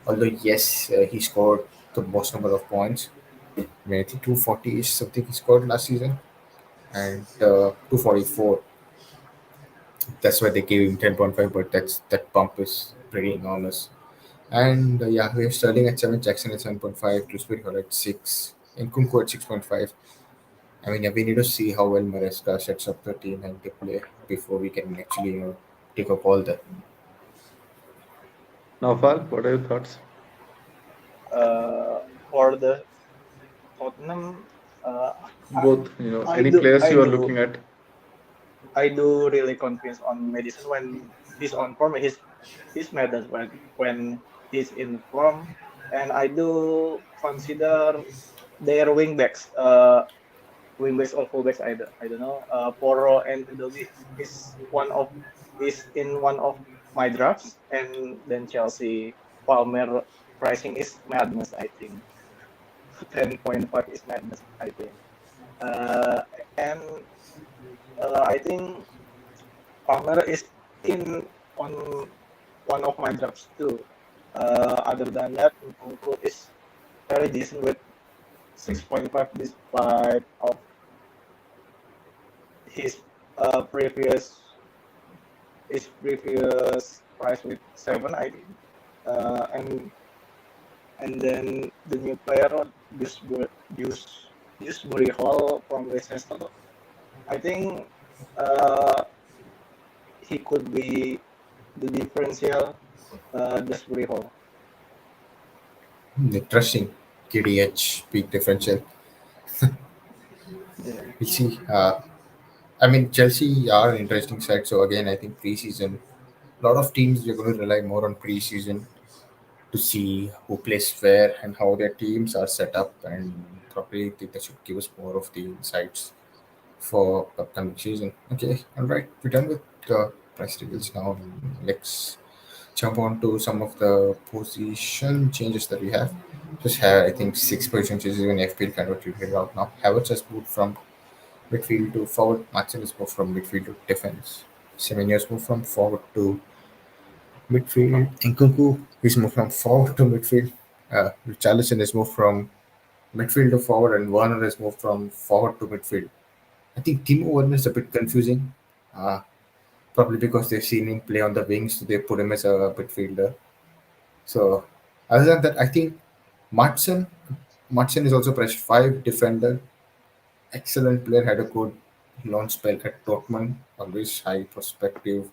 Although, yes, he scored the most number of points. I mean, I think 240 is something he scored last season. And 244, that's why they gave him 10.5, but that bump is pretty enormous. And yeah, we have Sterling at 7, Jackson at 7.5, Dewsbury Hall at 6, and Kunku at 6.5. I mean, yeah, we need to see how well Maresca sets up the team and they play before we can actually, take a call there. Naufal, what are your thoughts? Uh, for the Tottenham, uh, I, Both, I any do, players I you are do, looking at? I do really convinced on Madison when he's on form. He's matters when he's in form, and I do consider their wingbacks. Wingbacks or fullbacks. I don't know. Poro and Udogi is in one of my drafts, and then Chelsea Palmer pricing is madness. I think 10.5 is madness. I think. Uh, and I think Palmer is in on one of my drafts too. Other than that, Nkunku is very decent with 6.5 despite of his previous price with 7, I think. And then the new player Dewsbury Hall from Leicester. I think uh, he could be the differential Dewsbury Hall. Interesting. KDH, peak differential. Yeah. We see. I mean, Chelsea are an interesting side. So, again, I think preseason, a lot of teams are going to rely more on preseason to see who plays where and how their teams are set up. And probably think that should give us more of the insights for upcoming season. Okay, all right, we're done with the price reveals now. Let's jump on to some of the position changes that we have. Just have I think 6 position changes in FPL kind of figured out now. Havertz has moved from midfield to forward. Matson has moved from midfield to defense. Semenyo has moved from forward to midfield. Nkunku he's moved from forward to midfield. Richarlison has moved from midfield to forward, and Werner has moved from forward to midfield. I think Timo Werner is a bit confusing. Uh, Probably because they've seen him play on the wings, so they put him as a midfielder. So, other than that, I think Matson Matson is also pressed 5 defender. Excellent player, had a good launch spell at Dortmund. Always high perspective.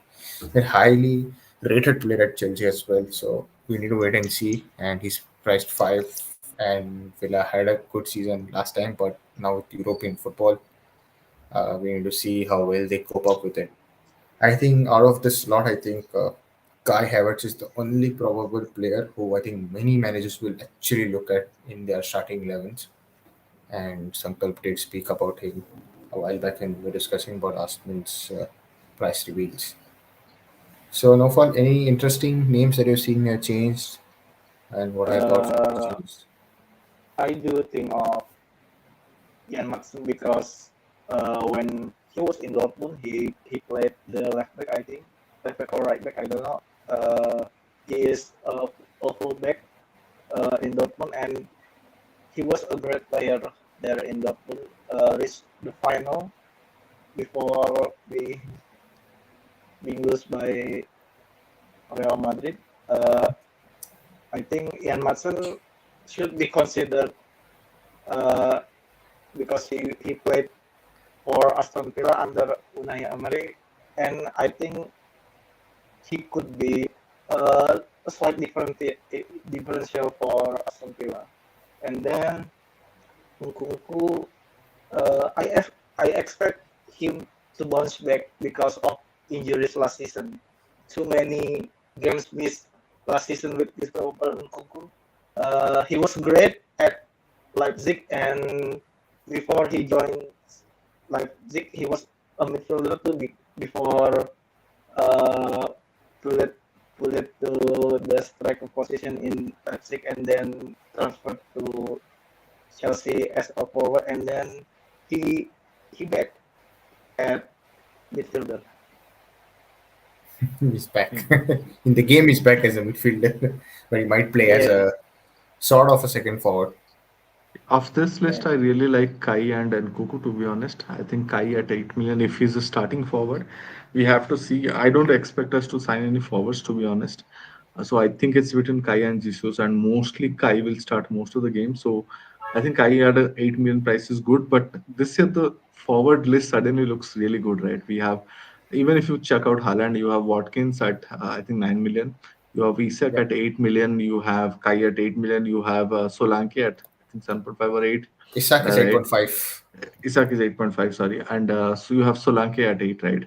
A highly rated player at Chelsea as well. So we need to wait and see. And he's priced 5. And Villa had a good season last time, but now with European football, we need to see how well they cope up with it. I think out of this lot, I think Kai Havertz is the only probable player who I think many managers will actually look at in their starting 11s. And some people did speak about him a while back when we were discussing about Arsenal's price reveals. So, Nofal, any interesting names that you've seen changed, and what are your thoughts on those Uh, changes? I do think of Jan Matson because when he was in Dortmund, he played the left back, I think. left back or right back, I don't know. He is a fullback in Dortmund, and he was a great player there in Dortmund. Reached the final before being lost by Real Madrid. Uh, I think Ian Maatsen should be considered uh, because he played for Aston Villa under Unai Emery, and I think he could be a slight differential for Aston Villa. And then Nkunku, I expect him to bounce back because of injuries last season. Too many games missed last season with Christopher Nkunku. He was great at Leipzig, and before he joined Leipzig, he was a midfielder too before uh, pulled pulled to the striker position in Leipzig and then transferred to Chelsea as a forward, and then he he back at midfielder. He's back. Hmm. In the game, he's back as a midfielder, but he might play as Yeah, a sort of a second forward. Of this yeah, list, I really like Kai and Nkuku, to be honest. I think Kai at 8 million, if he's a starting forward, we have to see. I don't expect us to sign any forwards, to be honest. So I think it's between Kai and Jesus, and mostly Kai will start most of the game. So I think Kai at a 8 million price is good, but this year the forward list suddenly looks really good, right? We have, even if you check out Haaland, you have Watkins at I think 9 million. You have Isak Yep. at 8 million. You have Kai at 8 million. You have Solanke at I think 7.5 or 8, Isak is right? 8.5, Isak is 8.5, sorry. And so you have Solanke at 8, right? Uh,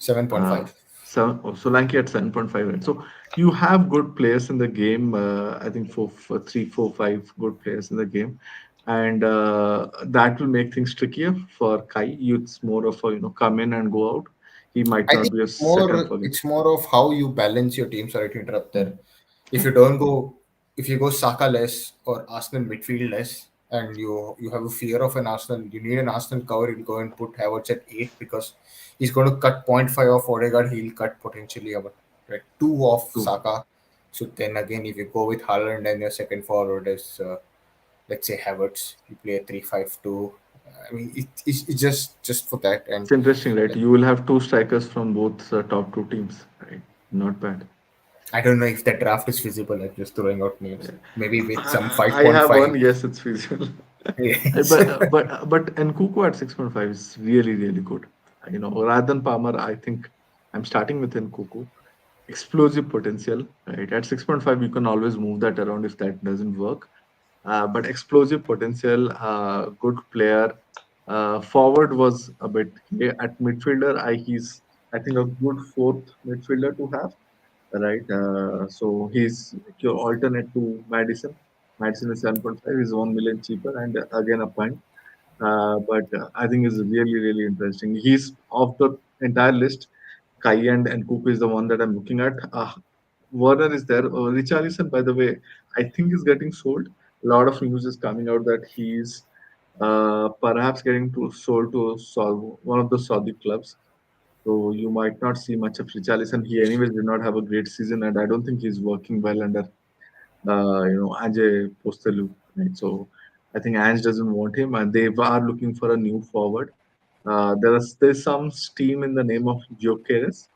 7.5. Solanke at 7.5, right? So you have good players in the game. I think four, 3, 4, 5 good players in the game. And that will make things trickier for Kai. It's more of a, come in and go out. He might I not think be a it's second more forward. it's more of how you balance your team. Sorry to interrupt there. Mm. If you don't go, if you go Saka less or Arsenal midfield less, and you have a fear of an Arsenal, you need an Arsenal cover. You'll go and put Havertz at 8 because he's going to cut point 0.5 off Odegaard. He'll cut potentially about right, 2 off True. Saka. So then again, if you go with Haaland and your second forward is let's say Havertz, you play a 3-5-2. I mean, it's just for that. And It's interesting, right? You will have two strikers from both top two teams, right? Not bad. I don't know if that draft is feasible. I'm just throwing out names. Maybe with some I have one. 5.5. Yes, it's feasible. Yes. But Nkuku at 6.5 is really really good. Rather than Palmer, I think I'm starting with Nkuku. Explosive potential, right? At 6.5, you can always move that around if that doesn't work. But explosive potential, good player. Forward was a bit at midfielder. He's I think a good fourth midfielder to have, right? So he's your alternate to Madison. Madison is 7.5, is 1 million cheaper, and again a punt. But I think is really, really interesting. He's of the entire list. Kai and Cook is the one that I'm looking at. Warner is there. Richarlison, by the way, I think is getting sold. A lot of news is coming out that he's perhaps getting sold to one of the Saudi clubs. So you might not see much of Richarlison. He anyways did not have a great season, and I don't think he's working well under Ange Postelu. Right? So I think Ange doesn't want him, and they are looking for a new forward. There's some steam in the name of Gyökeres,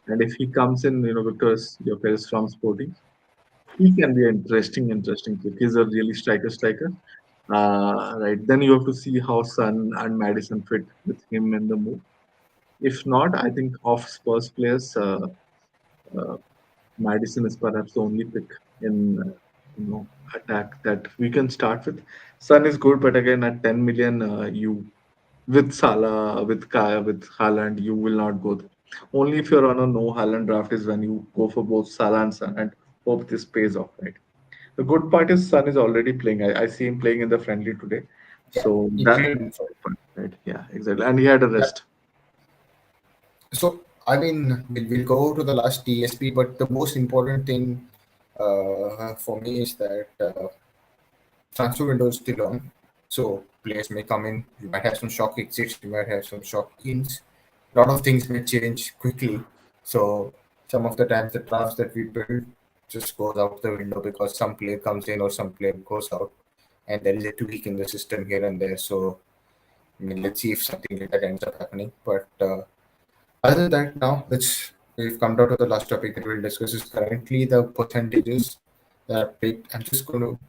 and if he comes in, because Gyökeres from Sporting, he can be an interesting pick. He's a really striker. Right. Then you have to see how Son and Madison fit with him in the move. If not, I think off Spurs players, uh, Madison is perhaps the only pick in attack that we can start with. Sun is good, but again at 10 million, you with Salah, with Haaland, you will not go there. Only if you're on a no Haaland draft is when you go for both Salah and Sun and hope this pays off, right? The good part is Sun is already playing. I see him playing in the friendly today, Yeah, so he that's played the before. good part, right? Yeah, exactly. And he had a Yeah. rest. So, I mean, we'll go to the last TSP, but the most important thing for me is that transfer window is still on. So, players may come in. You might have some shock exits, you might have some shock ins. A lot of things may change quickly. So, some of the times the drafts that we build just goes out the window because some player comes in or some player goes out, and there is a tweak in the system here and there. So I mean, let's see if something like that ends up happening. But other than that, now we've come down to the last topic that we'll discuss is currently the percentages that are picked. I'm just going to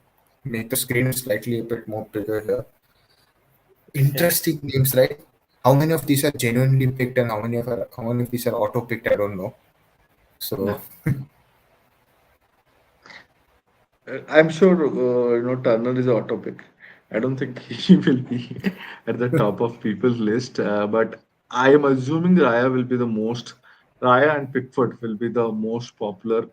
make the screen slightly a bit more bigger here. Yeah. Interesting names, right? How many of these are genuinely picked and how many of these are auto picked? I don't know. So Yeah. I'm sure Turner is a auto pick. I don't think he will be at the top of people's list, but I am assuming Raya will be the most. Raya and Pickford will be the most popular,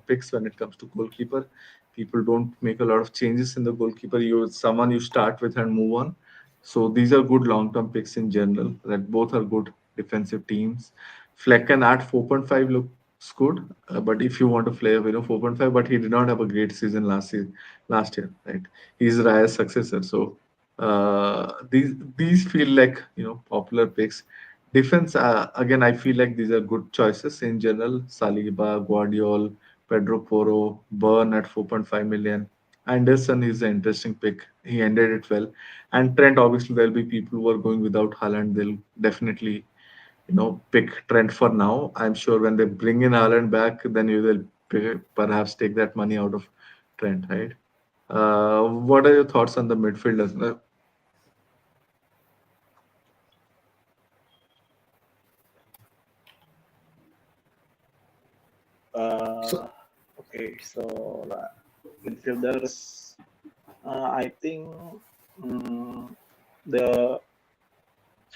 picks when it comes to goalkeeper. People don't make a lot of changes in the goalkeeper. Someone you start with and move on. So these are good long-term picks in general. That both are good defensive teams. Flecken at 4.5 looks good, but if you want to play, 4.5, but he did not have a great season last year, right? He's Raya's successor, so these feel like popular picks. Defense, again, I feel like these are good choices in general. Saliba, Guardiola, Pedro Porro, Burn at 4.5 million. Anderson is an interesting pick. He ended it well. And Trent, obviously, there'll be people who are going without Haaland. They'll definitely, pick Trent for now. I'm sure when they bring in Haaland back, then you will perhaps take that money out of Trent, right? What are your thoughts on the midfielders? Uh, so okay, so midfielders, I think mm, the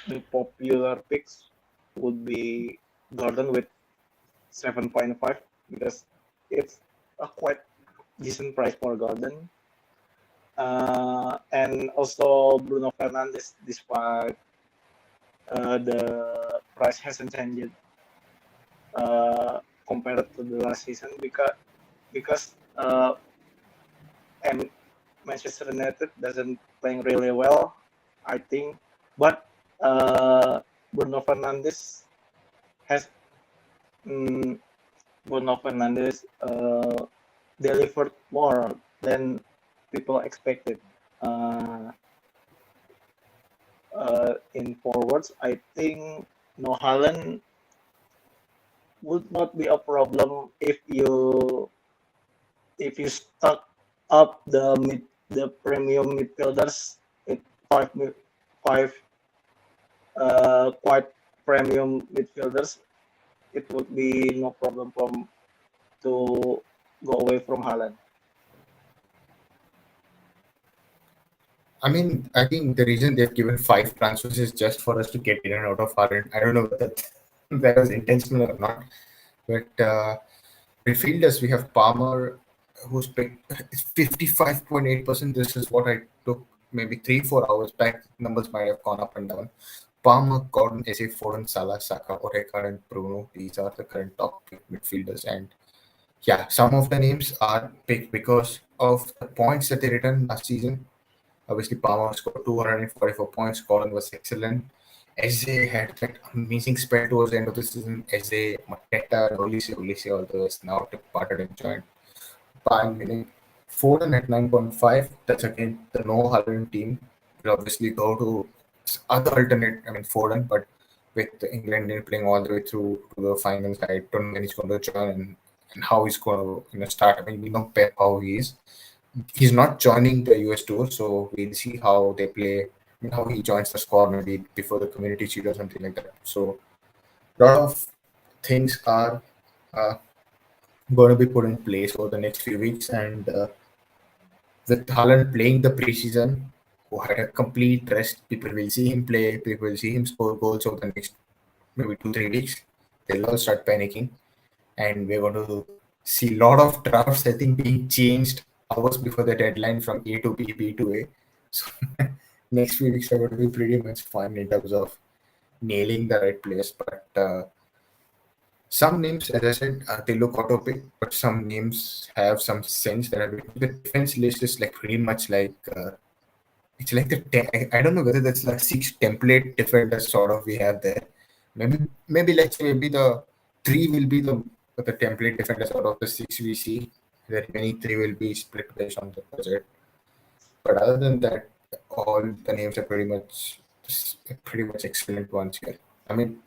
the popular picks would be Gordon with 7.5 because it's a quite decent price for Gordon. And also Bruno Fernandes, despite the price hasn't changed compared to the last season because and Manchester United doesn't playing really well, I think. But Bruno Fernandes has mm, Bruno Fernandes delivered more than people expected. Uh, in forwards, I think no Haaland would not be a problem if you stock up the premium midfielders with five quite premium midfielders. It would be no problem to go away from Haaland. I mean, I think the reason they've given five transfers is just for us to get in and out of Haaland. I don't know whether that was intentional or not. But midfielders, we have Palmer, who's picked 55.8%. This is what I took maybe 3-4 hours back. Numbers might have gone up and down. Palmer, Gordon, Eze, Foden, Salah, Saka, Odegaard, and Bruno. These are the current top pick midfielders. And yeah, some of the names are picked because of the points that they returned last season. Obviously, Palmer scored 244 points. Gordon was excellent. Eze had that amazing spell towards the end of the season. Eze, Mateta, and Olise, although has now departed and joined Bayern Munich. Foden at 9.5. That's again the no Haaland team. Will obviously go to other alternate. I mean Foden, but with England playing all the way through to the finals, I don't know when he's going to join and how he's going to start. I mean, we know Pep how he is. He's not joining the US tour, so we'll see how they play. I mean, how he joins the squad maybe before the community shield or something like that. So a lot of things are uh, going to be put in place over the next few weeks, and with Haaland playing the preseason, who had a complete rest, people will see him play. People will see him score goals over the next maybe 2-3 weeks. They'll all start panicking, and we're going to see a lot of drafts, I think, being changed hours before the deadline from A to B, B to A. So next few weeks are going to be pretty much fun in terms of nailing the right players. But some names, as I said, they look auto pick, but some names have some sense that the defense list is like pretty much like it's like I don't know whether that's like six template defenders sort of we have there. Maybe let's say maybe the three will be the the template defenders out of the six we see. The remaining three will be split based on the budget. But other than that, all the names are pretty much excellent ones here. I mean,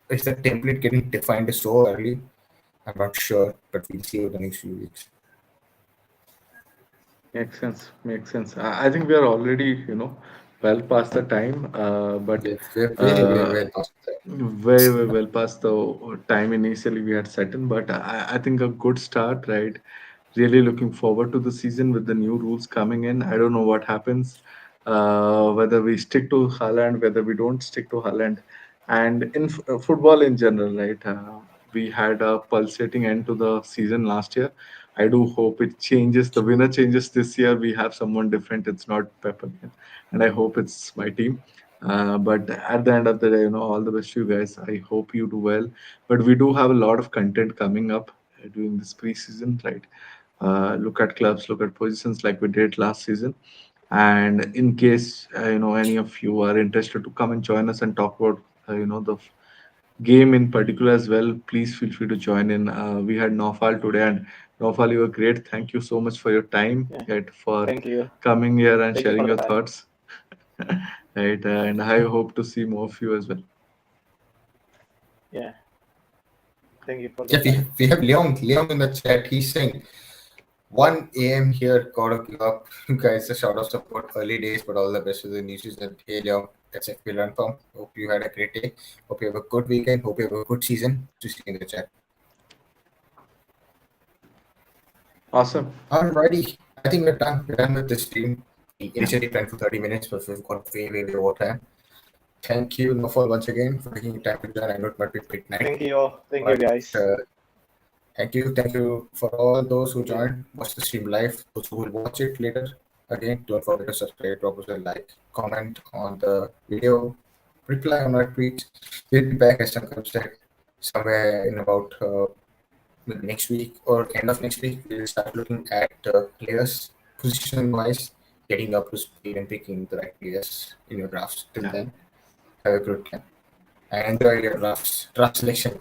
is the template getting defined so early? I'm not sure, but we'll see over the next few weeks. Makes sense. Makes sense. I think we are already, well past the time, but We're very, very uh, well past that. very, very well past the time initially we had set in. But I think a good start, right? Really looking forward to the season with the new rules coming in. I don't know what happens, whether we stick to Haaland, whether we don't stick to Haaland, and in football in general, right? We had a pulsating end to the season last year. I do hope it changes. The winner changes this year. We have someone different. It's not Pep again, and I hope it's my team. But at the end of the day, all the best to you guys. I hope you do well. But we do have a lot of content coming up during this preseason, right? Look at clubs, look at positions like we did last season. And in case any of you are interested to come and join us and talk about the game in particular as well, please feel free to join in. We had Nofal today, and Nofal, you were great. Thank you so much for your time, Yeah. right, for Thank you. coming here and Thank you sharing for the your time. thoughts. Right, and I hope to see more of you as well. Yeah. Thank you for the Yeah, we time. have, we have Leon in the chat. He's saying 1 a.m. here, gotta give up. You guys, a shout of support, early days, but all the best to the new season. Hey, Leon, that's FPL Run Farm. Hope you had a great day. Hope you have a good weekend. Hope you have a good season. To see you in the chat. Awesome. Alrighty, I think we're done. We're done with this stream. We initially planned for 30 minutes, but we've got way over time. Thank you, Nofal, once again for taking time to join. I know it might be midnight. Thank you all. Thank you But guys. thank you for all those who joined, watch the stream live, those who will watch it later. Again, don't forget to subscribe, drop us a like, comment on the video, reply on our tweets. We'll be back, as Shankar said, somewhere in about maybe next week or end of next week. We'll start looking at players position wise, getting up to speed and picking the right players in your drafts. Till Yeah. then, have a good time and enjoy your draft selection.